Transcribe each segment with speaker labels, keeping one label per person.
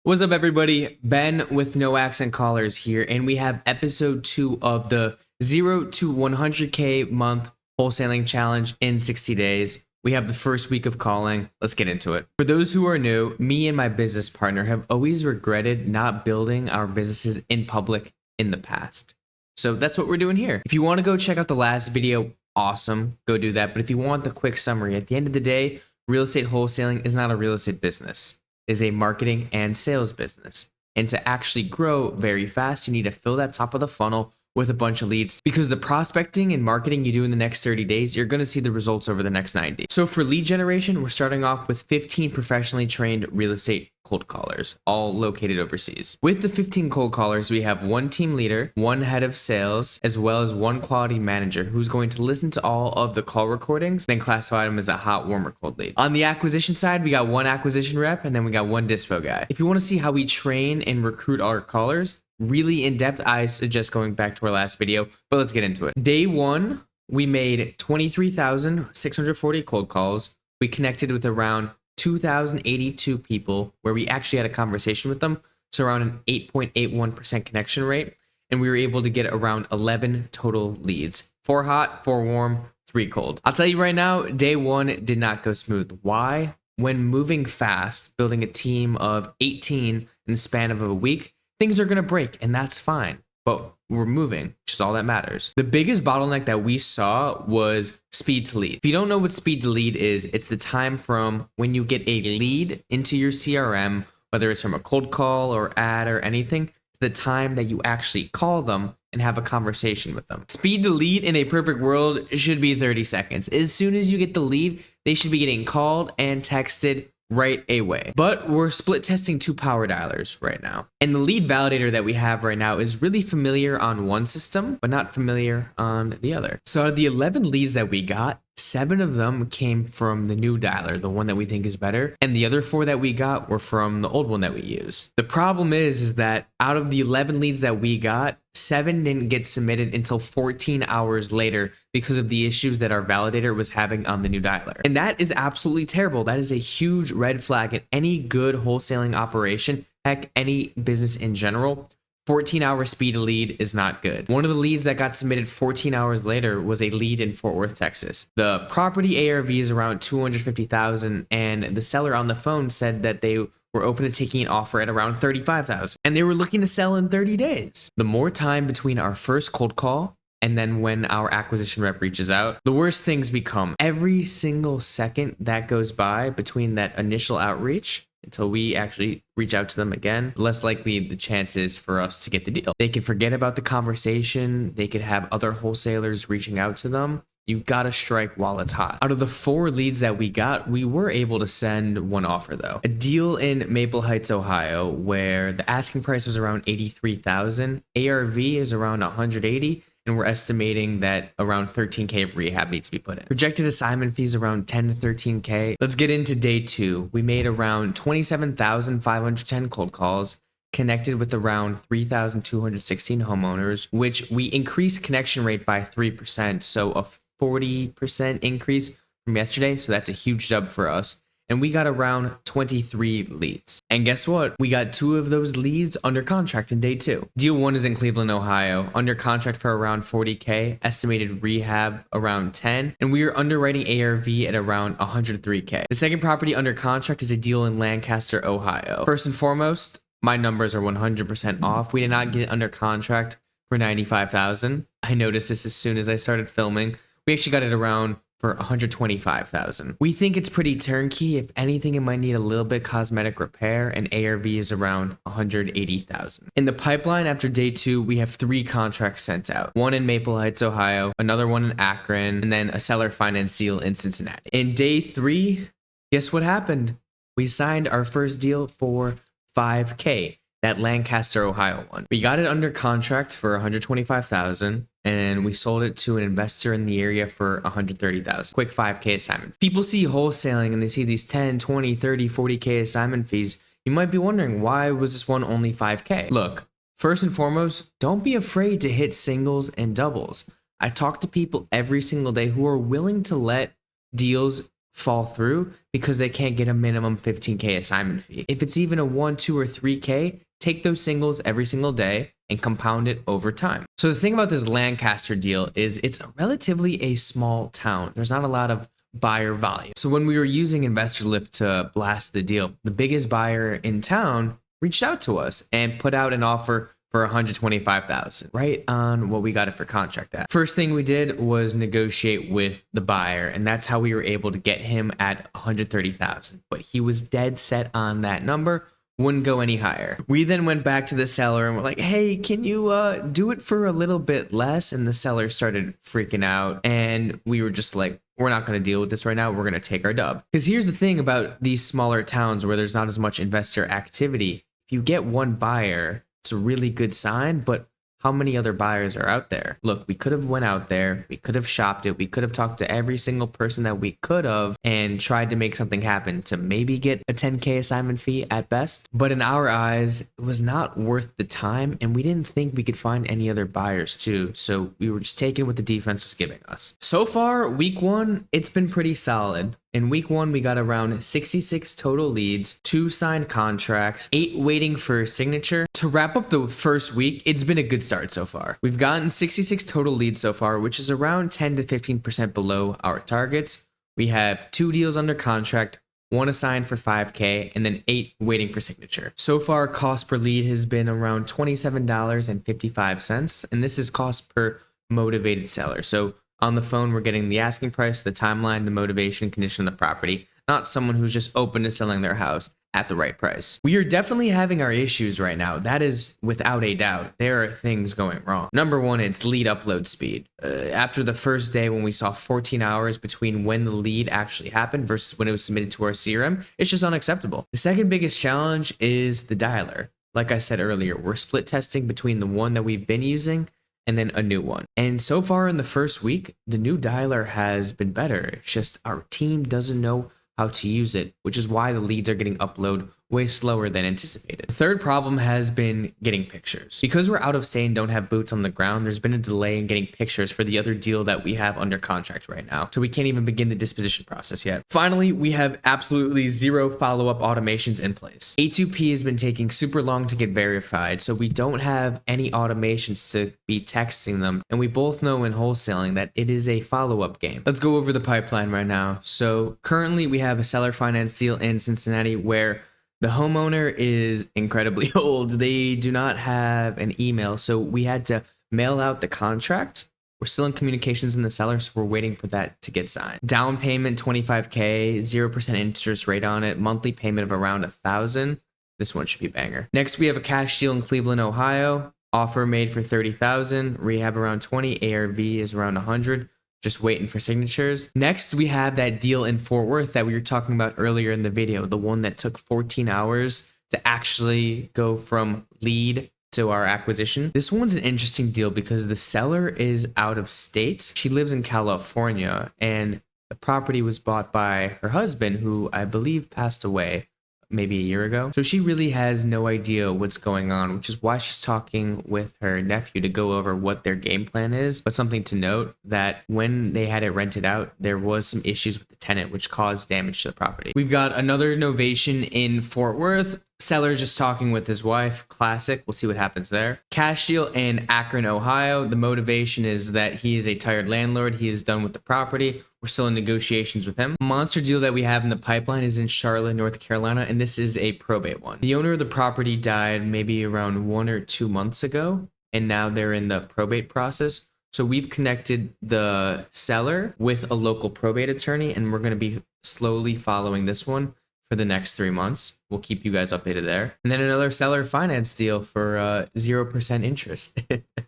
Speaker 1: What's up, everybody? Ben with No Accent Callers here, and we have episode 2 of the 0 to 100K month wholesaling challenge in 60 days. We have the first week of calling. Let's get into it. For those who are new, me and my business partner have always regretted not building our businesses in public in the past. So that's what we're doing here. If you want to go check out the last video, awesome, go do that. But if you want the quick summary, at the end of the day, real estate wholesaling is not a real estate business. Is a marketing and sales business. And to actually grow very fast, you need to fill that top of the funnel with a bunch of leads, because the prospecting and marketing you do in the next 30 days, you're going to see the results over the next 90. So for lead generation, we're starting off with 15 professionally trained real estate cold callers, all located overseas. With the 15 cold callers, we have one team leader, one head of sales, as well as one quality manager who's going to listen to all of the call recordings, then classify them as a hot, warm, or cold lead. On the acquisition side, we got one acquisition rep, and then we got one dispo guy. If you want to see how we train and recruit our callers, really in depth, I suggest going back to our last video, but let's get into it. Day one, we made 23,640 cold calls. We connected with around 2,082 people where we actually had a conversation with them. So around an 8.81% connection rate. And we were able to get around 11 total leads. 4 hot, 4 warm, 3 cold. I'll tell you right now, day one did not go smooth. Why? When moving fast, building a team of 18 in the span of a week, things are going to break, and that's fine. But we're moving, which is all that matters. The biggest bottleneck that we saw was speed to lead. If you don't know what speed to lead is, it's the time from when you get a lead into your CRM, whether it's from a cold call or ad or anything, to the time that you actually call them and have a conversation with them. Speed to lead in a perfect world should be 30 seconds. As soon as you get the lead, they should be getting called and texted right away. But we're split testing 2 power dialers right now. And the lead validator that we have right now is really familiar on one system, but not familiar on the other. So out of the 11 leads that we got, 7 of them came from the new dialer, the one that we think is better. And the other 4 that we got were from the old one that we use. The problem is that out of the 11 leads that we got, 7 didn't get submitted until 14 hours later because of the issues that our validator was having on the new dialer. And that is absolutely terrible. That is a huge red flag in any good wholesaling operation, heck, any business in general. 14-hour speed to lead is not good. One of the leads that got submitted 14 hours later was a lead in Fort Worth, Texas. The property ARV is around $250,000, and the seller on the phone said that they were open to taking an offer at around $35,000, and they were looking to sell in 30 days. The more time between our first cold call and then when our acquisition rep reaches out, the worse things become. Every single second that goes by between that initial outreach until we actually reach out to them again, less likely the chances for us to get the deal. They can forget about the conversation. They could have other wholesalers reaching out to them. You gotta strike while it's hot. Out of the 4 leads that we got, we were able to send one offer though. A deal in Maple Heights, Ohio, where the asking price was around $83,000. ARV is around 180. And we're estimating that around 13K of rehab needs to be put in. Projected assignment fees around 10 to 13K. Let's get into day 2. We made around 27,510 cold calls, connected with around 3,216 homeowners, which we increased connection rate by 3%. So a 40% increase from yesterday. So that's a huge dub for us. And we got around 23 leads. And guess what? We got 2 of those leads under contract in day 2. Deal 1 is in Cleveland, Ohio, under contract for around 40K, estimated rehab around 10, and we are underwriting ARV at around 103K. The second property under contract is a deal in Lancaster, Ohio. First and foremost, my numbers are 100% off. We did not get it under contract for $95,000. I noticed this as soon as I started filming. We actually got it around for $125,000. We think it's pretty turnkey. If anything, it might need a little bit cosmetic repair, and ARV is around $180,000. In the pipeline after day 2, we have 3 contracts sent out. One in Maple Heights, Ohio, another one in Akron, and then a seller finance deal in Cincinnati. In day 3, guess what happened? We signed our first deal for $5K. That Lancaster, Ohio one. We got it under contract for $125,000, and we sold it to an investor in the area for $130,000. Quick $5K assignment. People see wholesaling and they see these 10, 20, 30, 40K assignment fees. You might be wondering, why was this one only $5K? Look, first and foremost, don't be afraid to hit singles and doubles. I talk to people every single day who are willing to let deals fall through because they can't get a minimum 15K assignment fee. If it's even a 1, 2, or 3K, take those singles every single day and compound it over time. So the thing about this Lancaster deal is it's relatively a small town. There's not a lot of buyer volume. So when we were using Investor Lift to blast the deal, the biggest buyer in town reached out to us and put out an offer for $125,000, right on what we got it for contract at. First thing we did was negotiate with the buyer, and that's how we were able to get him at $130,000. But he was dead set on that number, wouldn't go any higher. We then went back to the seller and we're like, hey, can you do it for a little bit less? And the seller started freaking out, and we were just like, we're not going to deal with this right now. We're going to take our dub. Because here's the thing about these smaller towns where there's not as much investor activity. If you get one buyer, it's a really good sign, but how many other buyers are out there? Look, we could have went out there, we could have shopped it, we could have talked to every single person that we could have and tried to make something happen to maybe get a 10K assignment fee at best. But in our eyes, it was not worth the time, and we didn't think we could find any other buyers too. So we were just taking what the defense was giving us. So far, week 1, it's been pretty solid. In week 1, we got around 66 total leads, 2 signed contracts, 8 waiting for signature. To wrap up the first week, it's been a good start so far. We've gotten 66 total leads so far, which is around 10 to 15% below our targets. We have 2 deals under contract, 1 assigned for 5K, and then 8 waiting for signature. So far, cost per lead has been around $27.55, and this is cost per motivated seller. So on the phone, we're getting the asking price, the timeline, the motivation, condition of the property, not someone who's just open to selling their house at the right price. We are definitely having our issues right now. That is without a doubt. There are things going wrong. Number 1, it's lead upload speed. After the first day when we saw 14 hours between when the lead actually happened versus when it was submitted to our CRM, it's just unacceptable. The second biggest challenge is the dialer. Like I said earlier, we're split testing between the one that we've been using and then a new one. And so far in the first week, the new dialer has been better. It's just our team doesn't know how to use it, which is why the leads are getting uploaded way slower than anticipated. The third problem has been getting pictures. Because we're out of state and don't have boots on the ground, there's been a delay in getting pictures for the other deal that we have under contract right now. So we can't even begin the disposition process yet. Finally, we have absolutely 0 follow-up automations in place. A2P has been taking super long to get verified, so we don't have any automations to be texting them. And we both know in wholesaling that it is a follow-up game. Let's go over the pipeline right now. So currently we have a seller finance deal in Cincinnati where the homeowner is incredibly old. They do not have an email, so we had to mail out the contract. We're still in communications in the seller, so we're waiting for that to get signed. Down payment, $25K, 0% interest rate on it, monthly payment of around $1,000. This one should be a banger. Next, we have a cash deal in Cleveland, Ohio. Offer made for $30,000, rehab around 20, ARV is around 100. Just waiting for signatures. Next, we have that deal in Fort Worth that we were talking about earlier in the video, the one that took 14 hours to actually go from lead to our acquisition. This one's an interesting deal because the seller is out of state. She lives in California, and the property was bought by her husband, who I believe passed away maybe a year ago. So she really has no idea what's going on, which is why she's talking with her nephew to go over what their game plan is. But something to note that when they had it rented out, there was some issues with the tenant, which caused damage to the property. We've got another novation in Fort Worth. Seller just talking with his wife. Classic. We'll see what happens there. Cash deal in Akron, Ohio. The motivation is that he is a tired landlord. He is done with the property. We're still in negotiations with him. Monster deal that we have in the pipeline is in Charlotte, North Carolina, and this is a probate one. The owner of the property died maybe around 1 or 2 months ago, and now they're in the probate process. So we've connected the seller with a local probate attorney, and we're going to be slowly following this one for the next 3 months. We'll keep you guys updated there. And then another seller finance deal for 0% interest.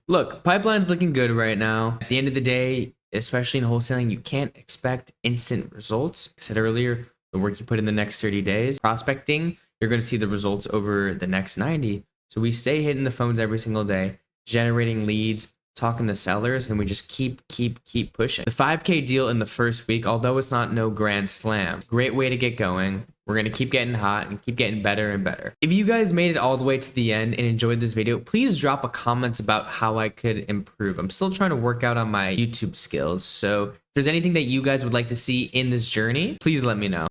Speaker 1: Look, pipeline's looking good right now. At the end of the day, especially in wholesaling, you can't expect instant results. I said earlier, the work you put in the next 30 days, prospecting, you're going to see the results over the next 90. So we stay hitting the phones every single day, generating leads, talking to sellers, and we just keep pushing. The 5K deal in the first week, although it's not no grand slam, great way to get going. We're going to keep getting hot and keep getting better and better. If you guys made it all the way to the end and enjoyed this video, please drop a comment about how I could improve. I'm still trying to work out on my YouTube skills. So if there's anything that you guys would like to see in this journey, please let me know.